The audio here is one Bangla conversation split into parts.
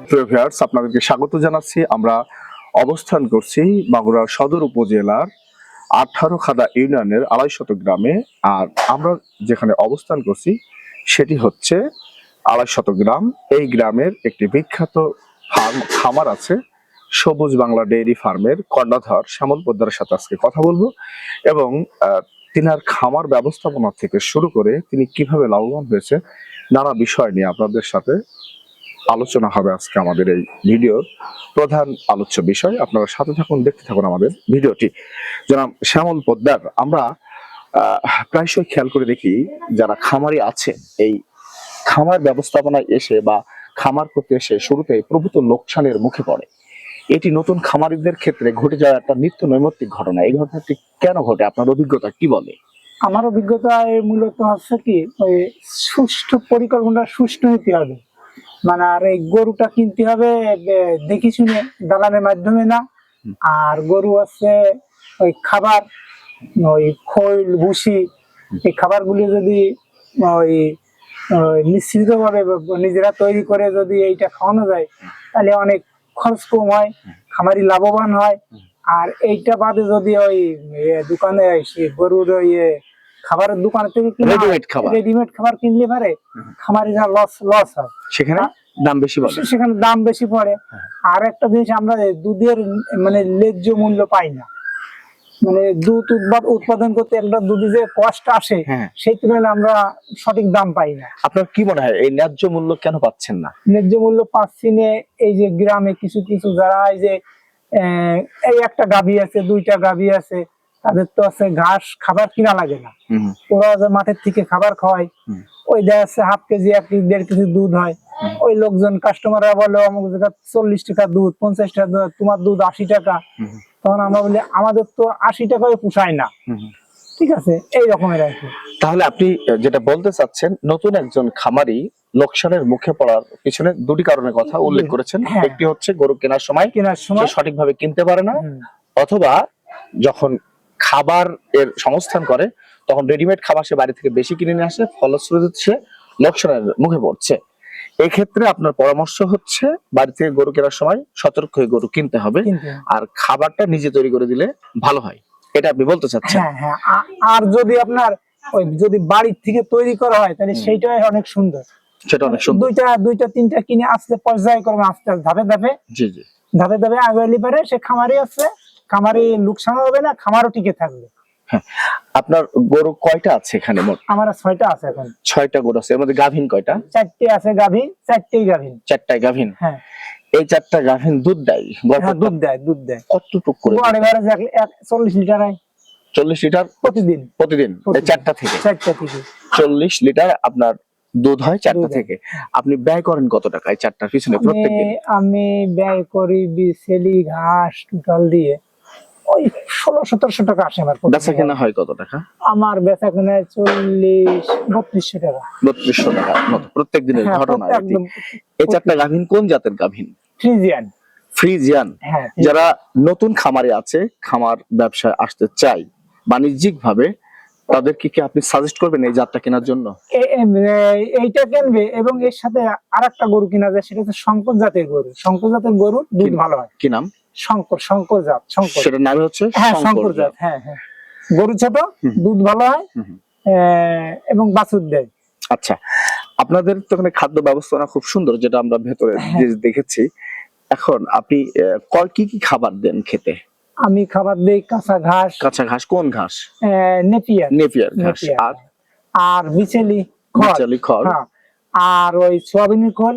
প্রিয় ভিউয়ার্স, আপনাদেরকে স্বাগত জানাচ্ছি। আমরা অবস্থান করছি মাগুরা সদর উপজেলার 18 খাদা ইউনিয়নের 250 গ্রামে। আর আমরা যেখানে অবস্থান করছি সেটি হচ্ছে 250 গ্রাম। এই গ্রামের একটি বিখ্যাত খামার আছে, সবুজ বাংলা ডেইরি ফার্মের কর্ণধার শ্যামল পোদ্দারের সাথে আজকে কথা বলবো এবং তিনার খামার ব্যবস্থাপনা থেকে শুরু করে তিনি কিভাবে লাভবান হয়েছে নানা বিষয় নিয়ে আপনাদের সাথে আলোচনা হবে আজকে আমাদের এই ভিডিওর প্রধান আলোচ্য বিষয়। আপনারা সাথে থাকুন, দেখতে থাকুন আমাদের ভিডিওটি। জনাব শ্যামল পোদ্দার, আমরা প্রায়শই খেয়াল করে দেখি যারা খামারি আছে এই খামার ব্যবস্থাপনায় এসে বা খামার করতে এসে শুরুতে প্রভূত লোকসানের মুখে পড়ে। এটি নতুন খামারিদের ক্ষেত্রে ঘটে যাওয়া একটা নিত্য নৈমিত্তিক ঘটনা। এই ঘটনাটি কেন ঘটে, আপনার অভিজ্ঞতা কি বলে? আমার অভিজ্ঞতা মূলত হচ্ছে কি, ওই সুষ্ঠু পরিকল্পনা সুষ্ঠু নিতে হবে। মানে আর এই গরুটা কিনতে হবে দেখি শুনে, দালানের মাধ্যমে না। আর গরু আছে ওই খাবার, ওই খৈল ভুসি, এই খাবারগুলি যদি ওই মিশ্রিত ভাবে নিজেরা তৈরি করে যদি এইটা খাওয়ানো যায় তাহলে অনেক খরচ কম হয়, খামারি লাভবান হয়। আর এইটা বাদে যদি ওই দোকানে গরুর ওই খাবারের দোকান থেকে রেডিমেড খাবার কিনলে পারে খামারিরা লস হয়, সেখানে দাম বেশি পড়ে। সেখানে দাম বেশি পড়ে। আর একটা জিনিস, আমরা দুধের মানে ন্যায্য মূল্য পাই না। মানে দুধ উৎপাদন করতে একটা দুধে যে কষ্ট আসে সেই তুলনায় আমরা সঠিক দাম পাই না। আপনার কি মনে হয় এই ন্যায্য মূল্য কেন পাচ্ছেন না? ন্যায্য মূল্য পাচ্ছি না এই যে গ্রামে কিছু কিছু যারা এই যে এই একটা গাভী আছে, দুইটা গাভী আছে, তাদের তো আছে ঘাস খাবার কিনা লাগে না, ওরা যে মাঠের থেকে খাবার খাওয়ায়, ওই দেখা যাচ্ছে হাফ কেজি 1 কেজি 1.5 কেজি দুধ হয়। ওই লোকজন কাস্টমাররা বলে অমুক জায়গা 40 টাকা দুধ, 50 টাকা দুধ, তোমার দুধ 80 টাকা। তখন আমরা বলি আমাদের তো 80 টাকায় পোষায় না। ঠিক আছে, এই রকমের আর কি। তাহলে আপনি যেটা বলতে চাচ্ছেন, নতুন একজন খামারি লোকসানের মুখে পড়ার পিছনে দুটি কারণের কথা উল্লেখ করেছেন। একটি হচ্ছে গরু কেনার সময় সঠিকভাবে কিনতে পারে না, অথবা যখন খাবার এর সংস্থান করে তখন রেডিমেড খাবার সে বাড়ি থেকে বেশি কিনে নিয়ে আসে, ফলশ্রুতিতে সে লোকসানের মুখে পড়ছে। এই ক্ষেত্রে আপনার পরামর্শ হচ্ছে বাড়ি থেকে গরু কেনার সময় সতর্ক হয়ে গরু কিনতে হবে, আর খাবারটা নিজে তৈরি করে দিলে ভালো হয়, এটা আপনি বলতে চাচ্ছেন? হ্যাঁ, আর যদি আপনার ওই যদি বাড়ির থেকে তৈরি করা হয় তাহলে সেইটাই অনেক সুন্দর। সেটা অনেক সুন্দর। দুইটা তিনটা কিনে আসলে পর্যায়ক্রমে আস্তে আস্তে ধাপে ধাপে ধাপে ধাপে আগাইলে পারে সে খামারি আছে, খামারি লোকসান হবে না, খামারও টিকে থাকবে। আপনার গরু কয়টা আছে এখানে? মোট আমার 6টা আছে এখন। 6টা গরু আছে, এর মধ্যে গাভীন কয়টা? 4টে আছে গাভীন, 4টেই গাভীন। 4টাই গাভীন। হ্যাঁ, এই 4টা গাভীন দুধ দেয়? দুধ দেয়। কতটুকু করে? 40 লিটার হয়। 40 লিটার প্রতিদিন? এই 4টা থেকে 40 লিটার আপনার দুধ হয় 4টা থেকে। আপনি ব্যয় করেন কত টাকা এই 4টার পিছনে প্রত্যেকদিন? আমি ব্যয় করি বিছেলি ঘাস টোটাল দিয়ে ওই 1600-1700 টাকা আসে আমার। বেচা কেনা হয় কত টাকা? আমার বেচা কেনা 3200 টাকা। 3200 টাকা মতো প্রত্যেকদিনের ঘটনা। এই 4টা গাভীন কোন জাতের গাভীন? ফ্রিজিয়ান। যারা নতুন খামারে আছে, খামার ব্যবসায় আসতে চাই বাণিজ্যিক ভাবে, তাদেরকে কি আপনি সাজেস্ট করবেন এই জাতটা কেনার জন্য? এইটা কিনবে এবং এর সাথে আরেকটা গরু কিনা যায়, সেটা হচ্ছে শঙ্কর জাতের গরু। শঙ্কর জাতের গরু দুধ ভালো হয়। কি নাম? শঙ্কর জাত। সেটার নাম হচ্ছে শঙ্কর জাত। হ্যাঁ, গরু ছোট, দুধ ভালো হয় এবং বাছুর দেয়। আচ্ছা, আপনাদের তো এখানে খাদ্য ব্যবস্থাপনা খুব সুন্দর, যেটা আমরা ভেতরে দেখেছি। এখন আপনি কি খাবার দেন খেতে? আমি খাবার দেই কাঁচা ঘাস। কাঁচা ঘাস? কোন ঘাস? নেপিয়ার ঘাস। আর বিচেলি খড়, আর ওই সোয়াবিনের খোল,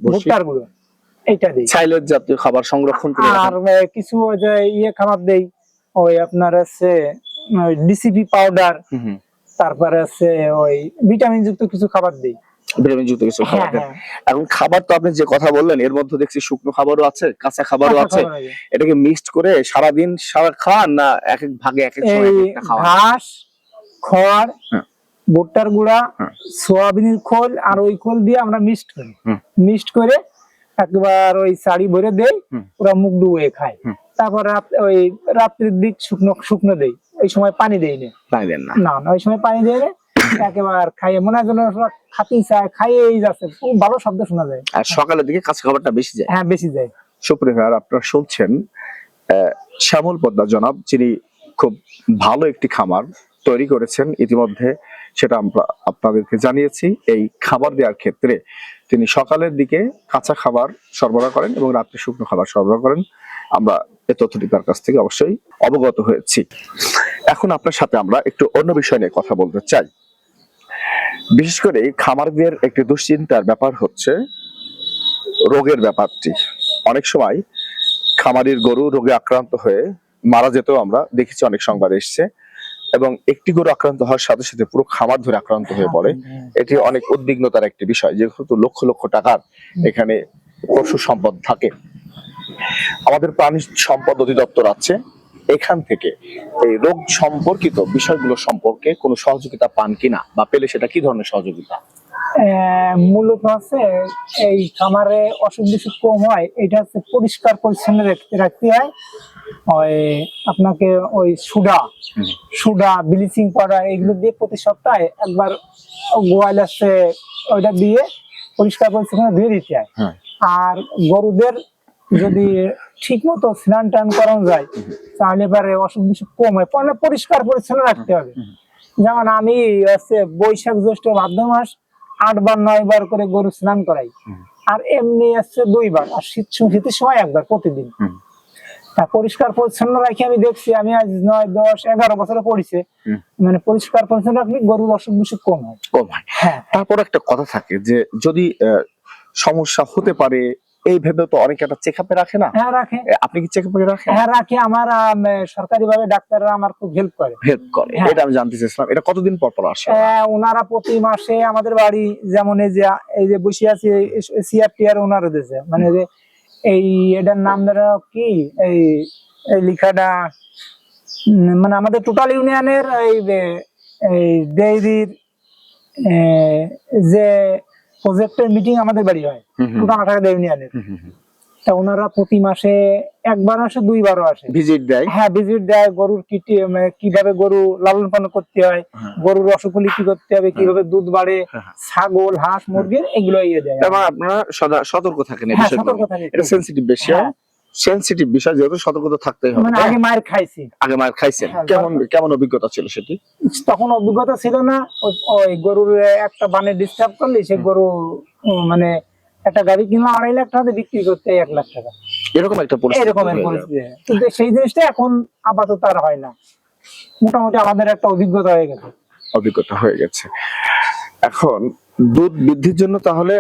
ভুট্টার গুঁড়ো, এইটা দেই। সাইলেজ জাতীয় খাবার সংরক্ষণ করে। আর কিছু ওই যে খাবার দেই, ওই আপনার আছে ডিসিপি পাউডার, তারপরে আছে ওই ভিটামিন যুক্ত কিছু খাবার দেই। এখন খাবার তো আপনি যে কথা বললেন, এর মধ্যে দেখছি শুকনো খাবারও আছে, কাঁচা খাবারও আছে। এটাকে মিক্সড করে সারাদিন খান না এক এক ভাগে এক এক সময় খাওয়া? ঘাস, খড়, ভুট্টার গুঁড়া, সোয়াবিনের খোল আর ওই খোল দিয়ে আমরা মিক্সড করে একবার ওই শাড়ি ভরে দেই, ওরা মুখ ডুবিয়ে খায়। তারপর ওই রাত্রির দিক শুকনো দেই, ওই সময় পানি দেই না। পানি দেন না? না, ওই সময় পানি দেই না। একেবারে খাইয়ে মনে হয় যেন খাতেই চায়, খাইয়েই যাচ্ছে, খুব ভালো শব্দ শোনা যায়। আর সকালের দিকে কাঁচা খাবারটা বেশি যায়। হ্যাঁ, বেশি যায়। সুপ্রিয় ভাইয়ার, আপনারা শুনছেন শ্যামল পদ্মা জনাব, যিনি খুব ভালো একটি খামার তৈরি করেছেন ইতিমধ্যে, সেটা আমরা আপনাদেরকে জানিয়েছি। এই খাবার দেওয়ার ক্ষেত্রে তিনি সকালের দিকে কাঁচা খাবার সরবরাহ করেন এবং রাত্রে শুকনো খাবার সরবরাহ করেন। আমরা এই তথ্যটি তার কাছ থেকে অবশ্যই অবগত হয়েছি। এখন আপনার সাথে আমরা একটু অন্য বিষয় নিয়ে কথা বলতে চাই। বিশেষ করে খামারদের একটি দুশ্চিন্তার ব্যাপার হচ্ছে রোগের ব্যাপারটি। অনেক সময় খামারির গরু রোগে আক্রান্ত হয়ে মারা যেতেও আমরা দেখেছি, অনেক সংবাদ এসছে, এবং একটি গরু আক্রান্ত হওয়ার সাথে সাথে পুরো খামার ধরে আক্রান্ত হয়ে পড়ে। এটি অনেক উদ্বিগ্নতার একটি বিষয়, যেহেতু লক্ষ লক্ষ টাকার এখানে পশু সম্পদ থাকে। আমাদের প্রাণী সম্পদ অধিদপ্তর আছে, এখান থেকে এই রোগ সম্পর্কিত বিষয়গুলো সম্পর্কে কোনো সহযোগিতা পান কিনা, বা পেলে সেটা কি ধরনের সহযোগিতা? মূলত হচ্ছে এই খামারে অসুখ বিসুখ কম হয়, এটা হচ্ছে পরিষ্কার পরিচ্ছন্ন রাখতে হয়। ওই আপনাকে ওই সুডা ব্লিচিং পাউডার এগুলো দিয়ে প্রতি সপ্তাহে একবার গোয়াল আছে ওইটা দিয়ে পরিষ্কার পরিচ্ছন্ন ধুয়ে দিতে হয়। আর গরুদের যদি ঠিক মতো স্নান টান করানো যায় তাহলে এবারে অসুখ বিসুখ কম হয়, পরিষ্কার পরিচ্ছন্ন রাখতে হবে। যেমন আমি হচ্ছে বৈশাখ জ্যৈষ্ঠ ভাদ্র মাস 8 বার 9 বার করে গরু স্নান করাই, আর এমনি আসছে 2 বার, আর শীতের সময় একবার প্রতিদিন। তা পরিষ্কার পরিচ্ছন্ন রাখি আমি দেখছি, আমি আজ 9 10 11 বছরে পড়িছে, মানে পরিষ্কার পরিচ্ছন্ন রাখলে গরুর অসুখ বিসুখ কম হয়। হ্যাঁ, তারপর একটা কথা থাকে যে যদি সমস্যা হতে পারে এই ভেবে তো অনেকে একটা চেক আপে রাখে না। হ্যাঁ, রাখে। আপনি কি চেক আপে রাখেন? হ্যাঁ, রাখি। আমার সরকারি ভাবে ডাক্তাররা আমার খুব হেল্প করে। হ্যাঁ। এটা আমি জানতে চাইছিলাম, এটা কতদিন পর পর আসে? ওনারা প্রতি মাসে আমাদের বাড়ি, যেমন এই যে বসে আছি সিআরটিআর ওনারা দিয়েছে, মানে যে এই এটার নাম ধরো কি এই লেখাটা, মানে আমাদের টোটাল ইউনিয়নের এই ডেইরির যে প্রজেক্টের মিটিং আমাদের বাড়ি হয় টোটাল 18 ইউনিয়নের। তা ওনারা প্রতি মাসে একবার আসে, 2 বারও আসে, ভিজিট দেয়। হ্যাঁ, ভিজিট দেয়। গরুর কিভাবে গরু লালন পালন করতে হয়, গরুর অসুখগুলি কি করতে হবে, কিভাবে দুধ বাড়ে, ছাগল হাঁস মুরগির এগুলো দেয়। আপনারা সতর্ক থাকেন, সতর্ক থাকেন। এটা সেনসিটিভ বিষয়, সেনসিটিভ বিষয়, যেহেতু সতর্ক তো থাকতেই হবে। মানে আগে মার খাইছেন, কেমন অভিজ্ঞতা ছিল সেটি? তখন অভিজ্ঞতা ছিল না। ওই গরুর একটা বানে ডিস্টার্ব করলে সে গরু মানে একটা গাড়ি কিনলাম 2.5 লাখ টাকা, বিক্রি করতে 1 লাখ টাকা, এরকম একটা পরিস্থিতি। কিন্তু সেই জিনিসটা এখন আপাতত আর হয় না। মোটামুটি আমাদের একটা অভিজ্ঞতা হয়ে গেছে। এখন দুধ বৃদ্ধির জন্য তাহলে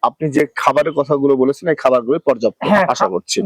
আপনি যে খাবারের কথাগুলো বলেছেন, এই খাবারগুলো পর্যাপ্ত আশা করছি।